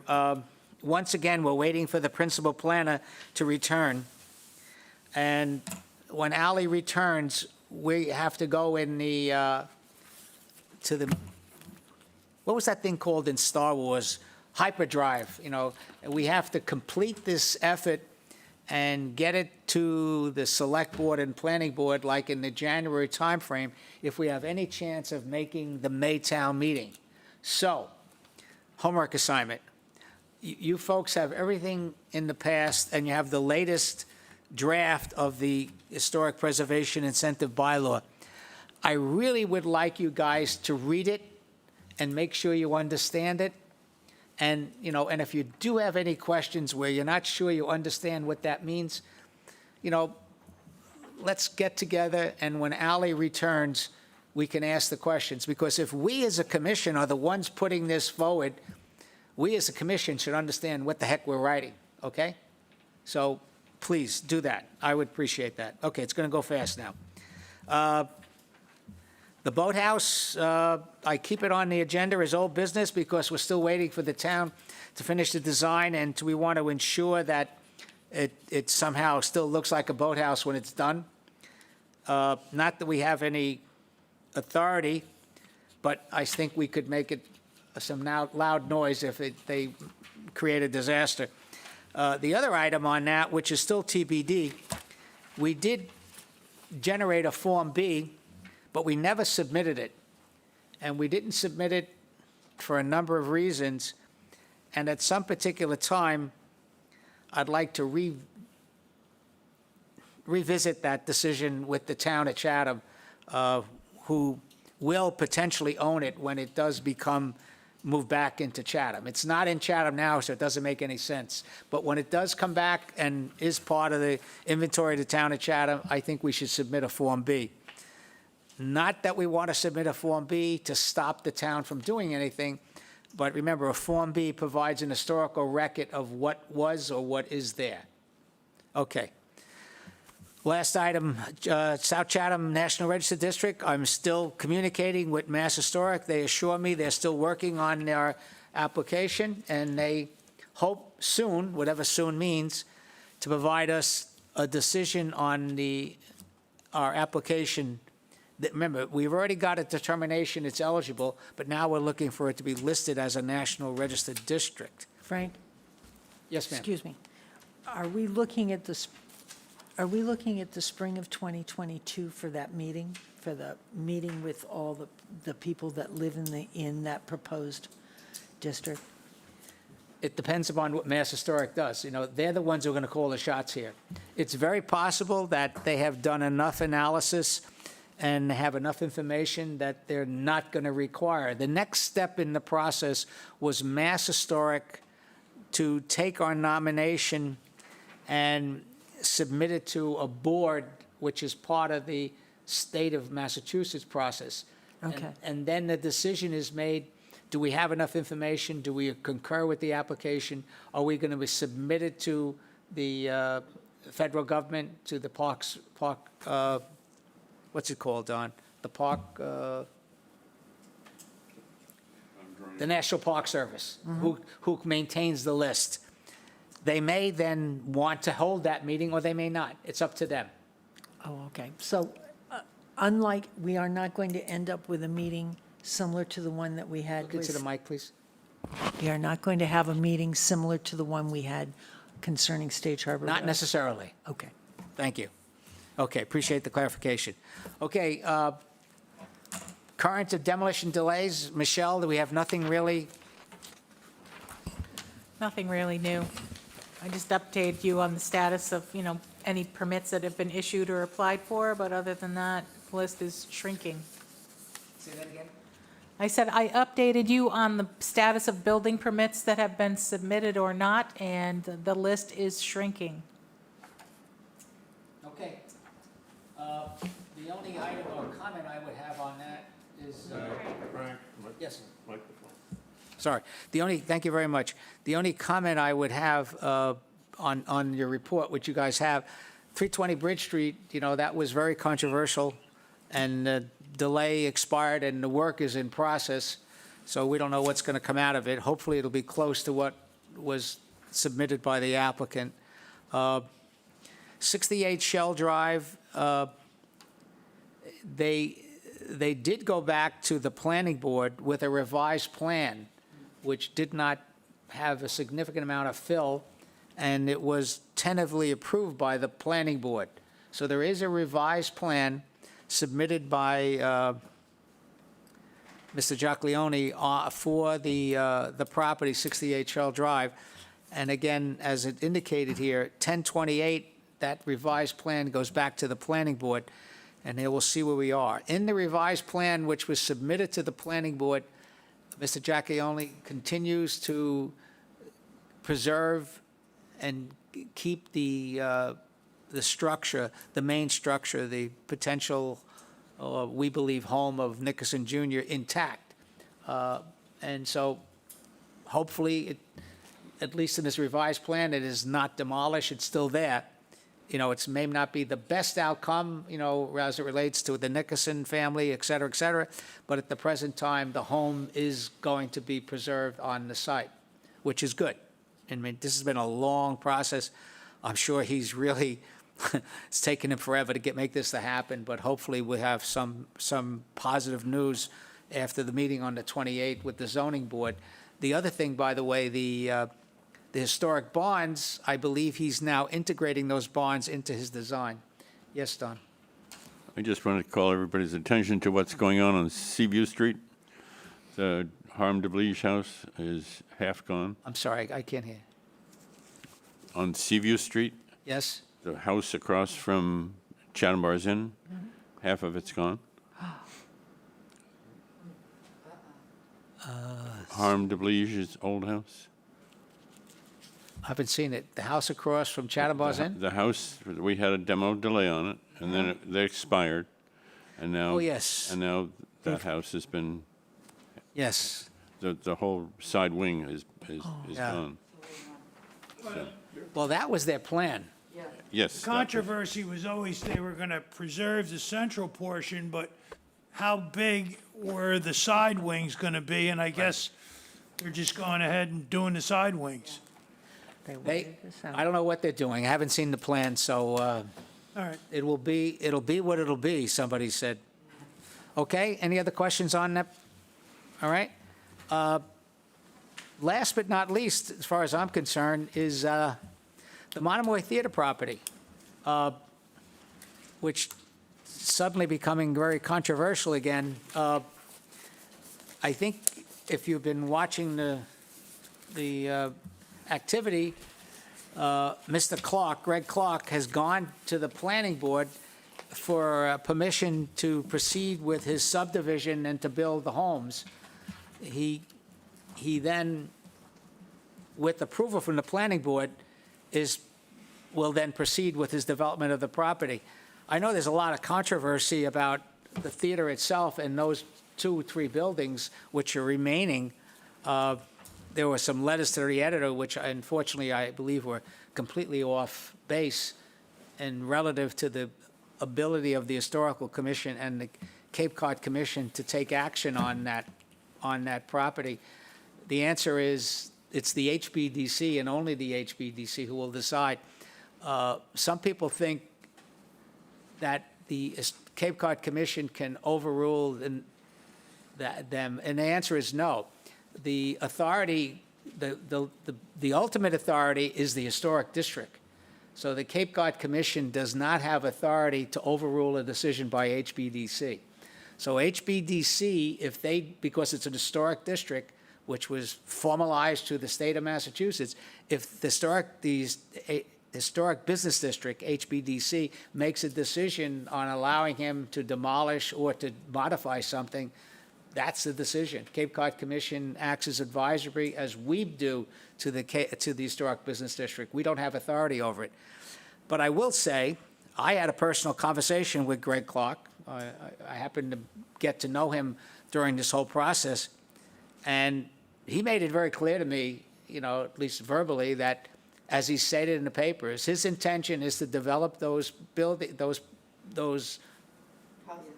once again, we're waiting for the principal planner to return. And when Ally returns, we have to go in what was that thing called in Star Wars? Hyperdrive, we have to complete this effort and get it to the select board and planning board like in the January timeframe if we have any chance of making the Maytown meeting. So, homework assignment. You folks have everything in the past and you have the latest draft of the Historic Preservation Incentive Bylaw. I really would like you guys to read it and make sure you understand it. And, and if you do have any questions where you're not sure you understand what that means, let's get together, and when Ally returns, we can ask the questions. Because if we as a commission are the ones putting this forward, we as a commission should understand what the heck we're writing, okay? So please do that. I would appreciate that. Okay, it's going to go fast now. The boathouse, I keep it on the agenda as old business because we're still waiting for the town to finish the design, and we want to ensure that it somehow still looks like a boathouse when it's done. Not that we have any authority, but I think we could make it some loud noise if they create a disaster. The other item on that, which is still TBD, we did generate a Form B, but we never submitted it. And we didn't submit it for a number of reasons. And at some particular time, I'd like to revisit that decision with the town of Chatham, who will potentially own it when it does move back into Chatham. It's not in Chatham now, so it doesn't make any sense. But when it does come back and is part of the inventory of the town of Chatham, I think we should submit a Form B. Not that we want to submit a Form B to stop the town from doing anything, but remember, a Form B provides an historical record of what was or what is there. Okay. Last item, South Chatham National Register District. I'm still communicating with Mass Historic. They assure me they're still working on their application, and they hope soon, whatever soon means, to provide us a decision on our application. Remember, we've already got a determination it's eligible, but now we're looking for it to be listed as a National Registered District. Frank, Yes, ma'am. excuse me. Are we looking at the spring of 2022 for that meeting? For the meeting with all the people that live in that proposed district? It depends upon what Mass Historic does. They're the ones who are going to call the shots here. It's very possible that they have done enough analysis and have enough information that they're not going to require. The next step in the process was Mass Historic to take our nomination and submit it to a board, which is part of the state of Massachusetts process. Okay. And then the decision is made, do we have enough information? Do we concur with the application? Are we going to submit it to the federal government, to the what's it called, Don? The National Park Service, who maintains the list. They may then want to hold that meeting, or they may not. It's up to them. Oh, okay. So unlike, we are not going to end up with a meeting similar to the one that we had. Look into the mic, please. We are not going to have a meeting similar to the one we had concerning Stage Harbor Road? Not necessarily. Okay. Thank you. Okay, appreciate the clarification. Okay, current demolition delays. Michelle, do we have nothing really? Nothing really new. I just updated you on the status of, any permits that have been issued or applied for, but other than that, the list is shrinking. Say that again? I said I updated you on the status of building permits that have been submitted or not, and the list is shrinking. Okay. The only item or comment I would have on that is, Frank, yes, microphone. sorry. Thank you very much. The only comment I would have on your report, which you guys have, 320 Bridge Street, that was very controversial, and the delay expired, and the work is in process, so we don't know what's going to come out of it. Hopefully, it'll be close to what was submitted by the applicant. 68 Shell Drive, they did go back to the planning board with a revised plan, which did not have a significant amount of fill, and it was tentatively approved by the planning board. So there is a revised plan submitted by Mr. Giacleone for the property, 68 Shell Drive. And again, as it indicated here, 1028, that revised plan goes back to the planning board, and they will see where we are. In the revised plan, which was submitted to the planning board, Mr. Giacleone continues to preserve and keep the structure, the main structure, the potential, we believe, home of Nickerson Jr. intact. And so hopefully, at least in this revised plan, it is not demolished, it's still there. It may not be the best outcome, as it relates to the Nickerson family, et cetera, but at the present time, the home is going to be preserved on the site, which is good. I mean, this has been a long process. I'm sure he's really, it's taken him forever to make this to happen, but hopefully we'll have some positive news after the meeting on the 28th with the zoning board. The other thing, by the way, the historic barns, I believe he's now integrating those barns into his design. Yes, Don? I just wanted to call everybody's attention to what's going on Seaview Street. The Harm DeBlige house is half gone. I'm sorry, I can't hear. On Seaview Street, Yes? the house across from Chatham Bars Inn, half of it's gone. Harm DeBlige's old house. I haven't seen it. The house across from Chatham Bars Inn? The house, we had a demo delay on it, and then they expired, and now. Oh, yes. And now that house has been, Yes. the whole side wing is Yeah. gone. Well, that was their plan. Yes. that was- Controversy was always they were going to preserve the central portion, but how big were the side wings going to be? And I guess they're just going ahead and doing the side wings. I don't know what they're doing. I haven't seen the plan, so All right. it'll be what it'll be, somebody said. Okay, any other questions on that? All right. Last but not least, as far as I'm concerned, is the Monomoy Theater property, which suddenly becoming very controversial again. I think if you've been watching the activity, Mr. Clark, Greg Clark, has gone to the planning board for permission to proceed with his subdivision and to build the homes. He then, with approval from the planning board, will then proceed with his development of the property. I know there's a lot of controversy about the theater itself and those 2 or 3 buildings which are remaining. There were some letters to the editor, which unfortunately I believe were completely off base and relative to the ability of the Historical Commission and the Cape Cod Commission to take action on that property. The answer is it's the HBDC and only the HBDC who will decide. Some people think that the Cape Cod Commission can overrule them, and the answer is no. The authority, the ultimate authority is the Historic District. So the Cape Cod Commission does not have authority to overrule a decision by HBDC. So HBDC, because it's an historic district, which was formalized to the state of Massachusetts, if the Historic Business District, HBDC, makes a decision on allowing him to demolish or to modify something, that's the decision. Cape Cod Commission acts as advisory, as we do to the Historic Business District. We don't have authority over it. But I will say, I had a personal conversation with Greg Clark. I happened to get to know him during this whole process, and he made it very clear to me, at least verbally, that, as he stated in the papers, his intention is to develop those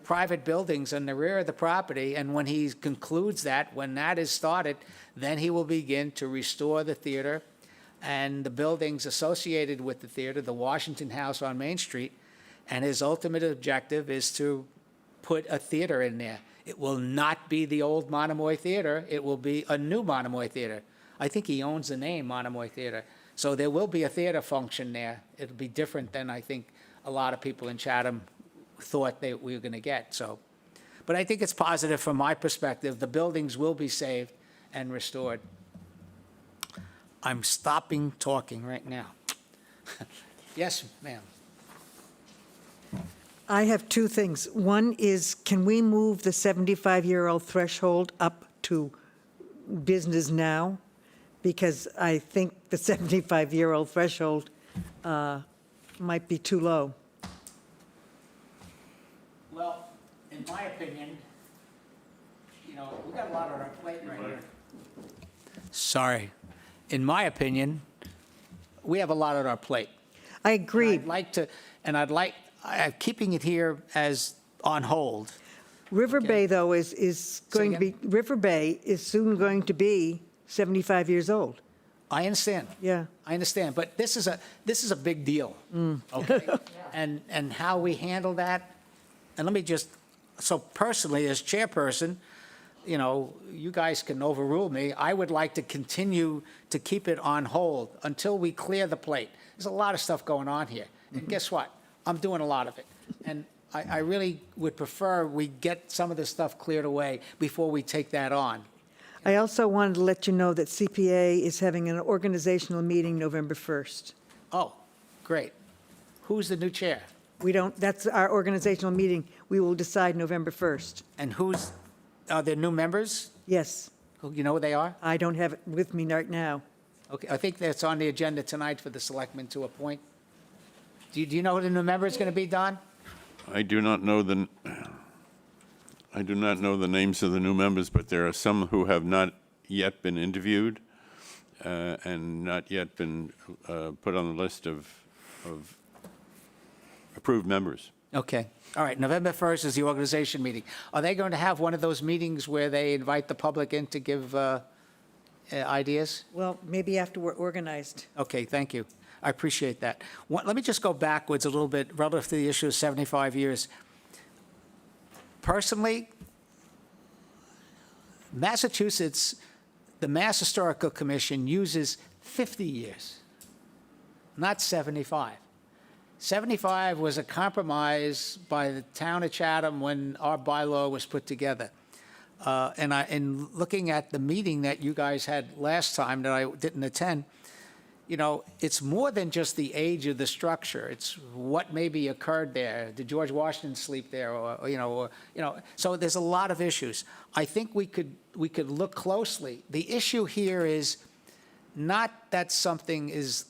private buildings in the rear of the property, and when he concludes that, when that is started, then he will begin to restore the theater and the buildings associated with the theater, the Washington House on Main Street, and his ultimate objective is to put a theater in there. It will not be the old Monomoy Theater, it will be a new Monomoy Theater. I think he owns the name Monomoy Theater. So there will be a theater function there. It'll be different than I think a lot of people in Chatham thought we were going to get, so. But I think it's positive from my perspective. The buildings will be saved and restored. I'm stopping talking right now. Yes, ma'am. I have two things. One is, can we move the 75-year-old threshold up to business now? Because I think the 75-year-old threshold might be too low. Well, in my opinion, we got a lot on our plate right here. Sorry. In my opinion, we have a lot on our plate. I agree. Keeping it here as on hold. River Bay, though, is going to be, River Bay is soon going to be 75 years old. I understand. Yeah. I understand, but this is a big deal, okay? And how we handle that, and let me just, so personally, as chairperson, you guys can overrule me. I would like to continue to keep it on hold until we clear the plate. There's a lot of stuff going on here, and guess what? I'm doing a lot of it, and I really would prefer we get some of this stuff cleared away before we take that on. I also wanted to let you know that CPA is having an organizational meeting November 1st. Oh, great. Who's the new chair? That's our organizational meeting. We will decide November 1st. And are there new members? Yes, You know who they are? I don't have it with me right now. Okay, I think that's on the agenda tonight for the selectmen to appoint. Do you know who the new member is going to be, Don? I do not know the names of the new members, but there are some who have not yet been interviewed and not yet been put on the list of approved members. Okay, all right, November 1st is the organization meeting. Are they going to have one of those meetings where they invite the public in to give ideas? Well, maybe after we're organized. Okay, thank you. I appreciate that. Let me just go backwards a little bit relative to the issue of 75 years. Personally, Massachusetts, the Mass Historical Commission uses 50 years, not 75. 75 was a compromise by the town of Chatham when our bylaw was put together. In looking at the meeting that you guys had last time that I didn't attend, it's more than just the age of the structure. It's what maybe occurred there. Did George Washington sleep there? So there's a lot of issues. I think we could look closely. The issue here is not that something is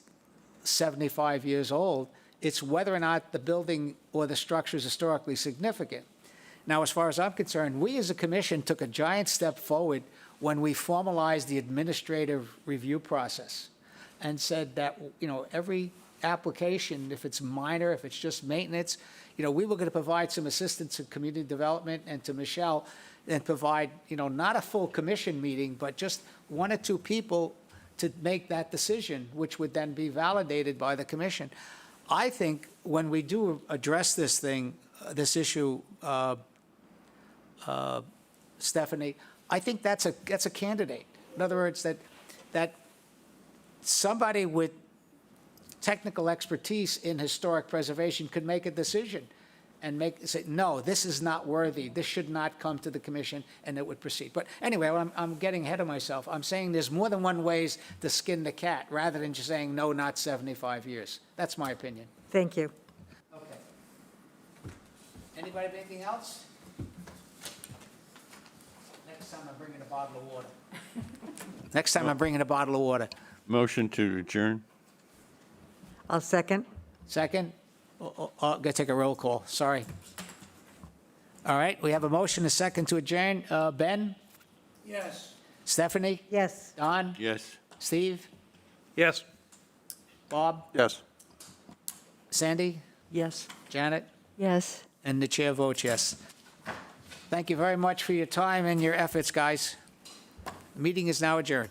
75 years old. It's whether or not the building or the structure is historically significant. Now, as far as I'm concerned, we as a commission took a giant step forward when we formalized the administrative review process and said that, every application, if it's minor, if it's just maintenance, we were going to provide some assistance to community development and to Michelle and provide, not a full commission meeting, but just one or two people to make that decision, which would then be validated by the commission. I think when we do address this issue, Stephanie, I think that's a candidate. In other words, that somebody with technical expertise in historic preservation could make a decision and say, no, this is not worthy. This should not come to the commission, and it would proceed. But anyway, I'm getting ahead of myself. I'm saying there's more than one ways to skin the cat, rather than just saying, no, not 75 years. That's my opinion. Thank you. Okay. Anybody have anything else? Next time I'm bringing a bottle of water. Next time I'm bringing a bottle of water. Motion to adjourn? I'll second. Second? Gotta take a roll call, sorry. All right, we have a motion, a second to adjourn. Ben? Yes. Stephanie? Yes. Don? Yes. Steve? Yes. Bob? Yes. Sandy? Yes. Janet? Yes. And the chair votes yes. Thank you very much for your time and your efforts, guys. The meeting is now adjourned.